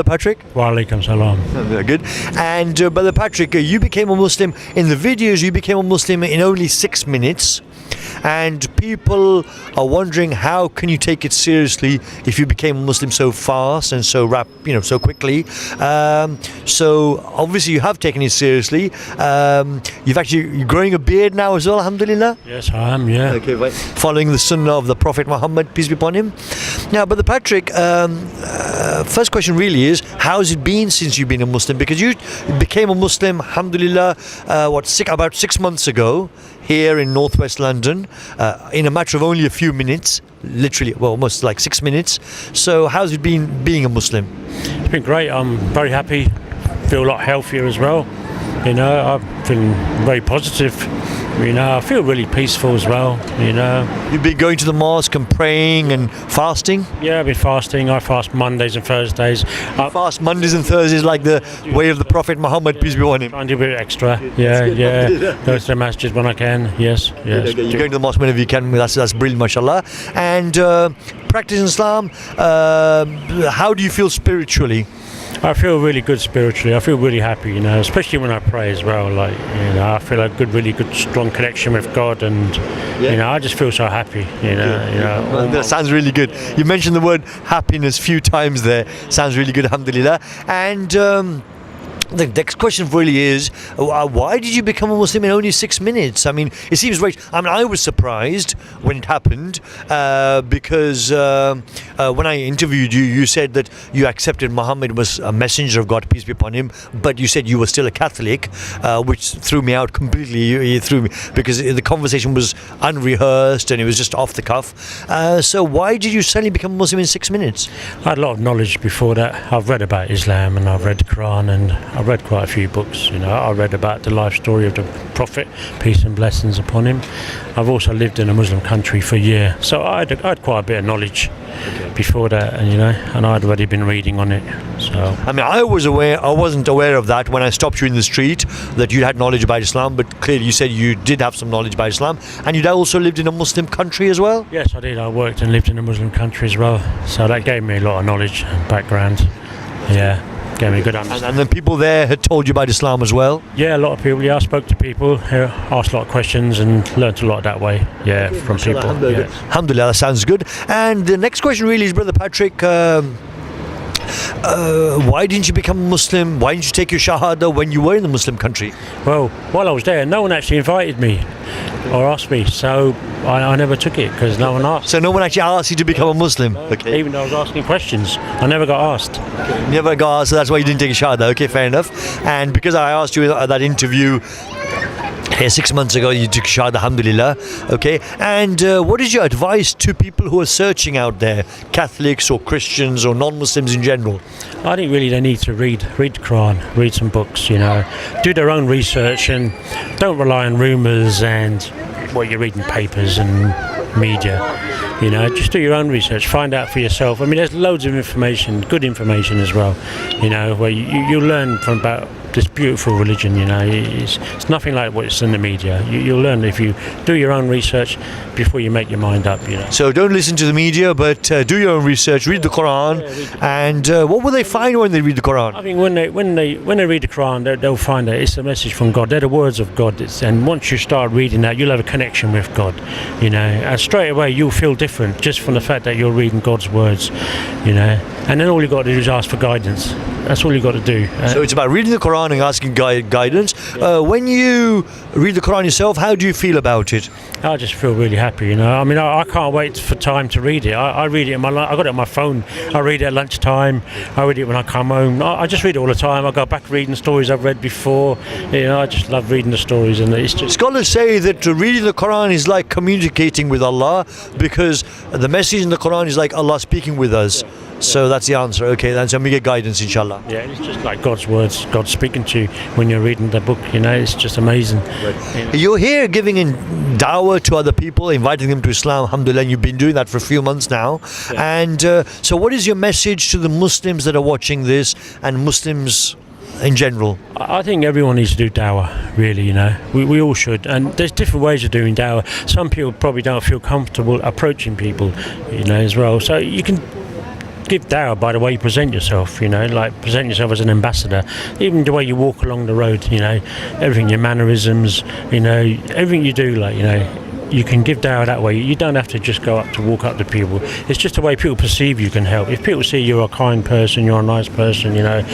Patrick? Walaikum salam. Very good. And Brother Patrick, you became a Muslim. In the videos, you became a Muslim in only 6 minutes. And people are wondering, how can you take it seriously if you became a Muslim so fast and so so quickly? So obviously you have taken it seriously. You're growing a beard now as well, alhamdulillah. Yes, I am. Yeah. Okay, right. Following the sunnah of the Prophet Muhammad, peace be upon him. Now, Brother Patrick, first question really is, how's it been since you've been a Muslim? Because you became a Muslim, alhamdulillah, about 6 months ago, here in northwest London, in a matter of only a few minutes, literally, well, almost like 6 minutes. So how's it been being a Muslim? It's been great. I'm very happy. Feel a lot healthier as well. You know, I've been very positive. You know, I feel really peaceful as well. You know, You've been going to the mosque and praying and fasting? yeah, I've been fasting. I fast Mondays and Thursdays. I Fast Mondays and Thursdays like the way of the Prophet Muhammad, peace be upon him. try and do a bit extra. Yeah. Go to the masjid when I can. Yes. You're going to the mosque whenever you can. That's brilliant, mashallah. And practicing Islam, how do you feel spiritually? I feel really good spiritually. I feel really happy, you know, especially when I pray as well. Like, you know, I feel a really good, strong connection with God, and you know, I just feel so happy. You know. That sounds really good. You mentioned the word happiness a few times there. Sounds really good, alhamdulillah. And the next question really is, why did you become a Muslim in only 6 minutes? I mean, it seems right. I mean, I was surprised when it happened because when I interviewed you, you said that you accepted Muhammad was a messenger of God, peace be upon him, but you said you were still a Catholic, which threw me out completely. You threw me because the conversation was unrehearsed and it was just off the cuff. So why did you suddenly become a Muslim in 6 minutes? I had a lot of knowledge before that. I've read about Islam and I've read the Quran and I've read quite a few books. You know, I read about the life story of the Prophet, peace and blessings upon him. I've also lived in a Muslim country for a year, so I had quite a bit of knowledge before that, and you know, and I'd already been reading on it. So I mean, I wasn't aware of that when I stopped you in the street, that you had knowledge about Islam, but clearly you said you did have some knowledge about Islam, and you'd also lived in a Muslim country as well? yes, I did. I worked and lived in a Muslim country as well, so that gave me a lot of knowledge and background. Yeah. Gave me a good understanding. And the people there had told you about Islam as well? Yeah, a lot of people. Yeah, I spoke to people, asked a lot of questions and learnt a lot that way. Yeah, from people. Yeah. Alhamdulillah, that sounds good. And the next question really is, Brother Patrick, why didn't you become a Muslim? Why didn't you take your Shahada when you were in the Muslim country? Well, while I was there, no one actually invited me or asked me, so I never took it because no one asked. So no one actually asked you to become a Muslim? Okay. Even though I was asking questions, I never got asked. You never got asked, so that's why you didn't take a Shahada. Okay, fair enough. And because I asked you at that interview 6 months ago, you took Shahada, alhamdulillah. Okay. And what is your advice to people who are searching out there, Catholics or Christians or non-Muslims in general? I think really they need to read the Quran, read some books, you know, do their own research and don't rely on rumours and what you read in papers and media. You know, just do your own research, find out for yourself. I mean, there's loads of information, good information as well, you know, where you learn from about this beautiful religion, you know. It's nothing like what's in the media. You'll learn if you do your own research before you make your mind up, you know. So don't listen to the media, but do your own research, read the Quran. And what will they find when they read the Quran? I think when they read the Quran, they'll find that it's a message from God. They're the words of God. And once you start reading that, you'll have a connection with God, you know. And straight away you'll feel different just from the fact that you're reading God's words, you know. And then all you've got to do is ask for guidance. That's all you've got to do. So it's about reading the Quran and asking guidance. When you read the Quran yourself, how do you feel about it? I just feel really happy, you know. I mean, I can't wait for time to read it. I read it I got it on my phone. I read it at lunchtime. I read it when I come home. I just read it all the time. I go back reading stories I've read before. You know, I just love reading the stories, and it's just. Scholars say that reading the Quran is like communicating with Allah, because the message in the Quran is like Allah speaking with us. So that's the answer. Okay, then so we get guidance, inshallah. Yeah, it's just like God's words, God speaking to you when you're reading the book, you know. It's just amazing. Right. You're here giving in dawah to other people, inviting them to Islam, alhamdulillah, and you've been doing that for a few months now. Yeah. And so what is your message to the Muslims that are watching this and Muslims in general? I think everyone needs to do dawah, really, you know. We all should, and there's different ways of doing dawah. Some people probably don't feel comfortable approaching people, you know, as well. So you can give dawah by the way you present yourself, you know, like present yourself as an ambassador. Even the way you walk along the road, you know, everything, your mannerisms, you know, everything you do, like, you know, you can give dawah that way. You don't have to just go up to walk up to people. It's just the way people perceive you can help. If people see you're a kind person, you're a nice person, you know,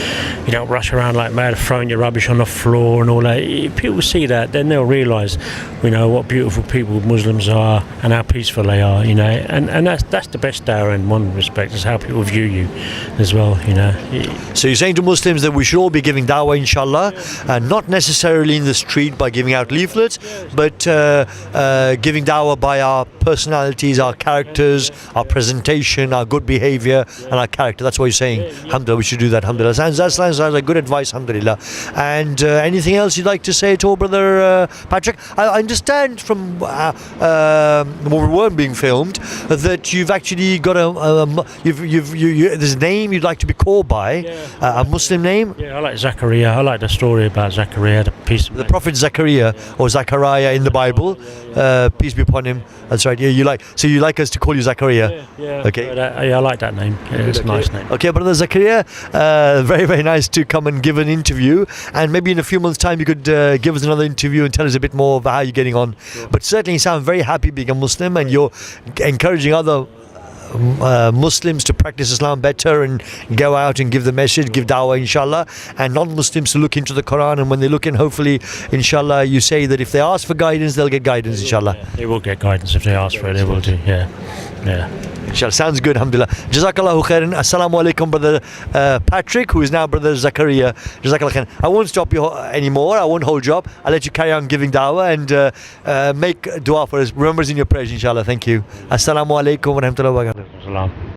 you don't rush around like mad, throwing your rubbish on the floor and all that. If people see that, then they'll realise, you know, what beautiful people Muslims are and how peaceful they are, you know. And that's the best dawah in one respect, is how people view you as well, you know. So you're saying to Muslims that we should all be giving dawah, inshallah, not necessarily in the street by giving out leaflets, but giving dawah by our personalities, our characters, our presentation, our good behaviour and our character. That's what you're saying. Alhamdulillah, we should do that. Alhamdulillah. That sounds like good advice. Alhamdulillah. And anything else you'd like to say at all, Brother Patrick? I understand from when we weren't being filmed that you've actually got there's a name you'd like to be called by, a Muslim name. Yeah, I like Zachariah. I like the story about Zachariah, the piece of the Prophet Zachariah or Zachariah in the Bible. Peace be upon him. That's right. Yeah, you like us to call you Zachariah. Yeah. Okay. I like that name. Yeah, it's a nice name. Okay, Brother Zachariah, very, very nice to come and give an interview. And maybe in a few months' time you could give us another interview and tell us a bit more about how you're getting on. Sure. But certainly you sound very happy being a Muslim, and you're encouraging other Muslims to practice Islam better and go out and give the message, give dawah, inshallah, and non-Muslims to look into the Quran. And when they look in, hopefully, inshallah, you say that if they ask for guidance, they'll get guidance, inshallah. Yeah, they will get guidance if they ask for it. They will do. Yeah. Inshallah, sounds good. Alhamdulillah. Jazakallahu khairan. Assalamu alaikum, Brother Patrick, who is now Brother Zachariah. Jazakallahu khairan. I won't stop you anymore. I won't hold you up. I'll let you carry on giving dawah and make dua for us. Remember us in your prayers, inshallah. Thank you. Assalamu alaikum wa rahmatullahi wa barakatuh.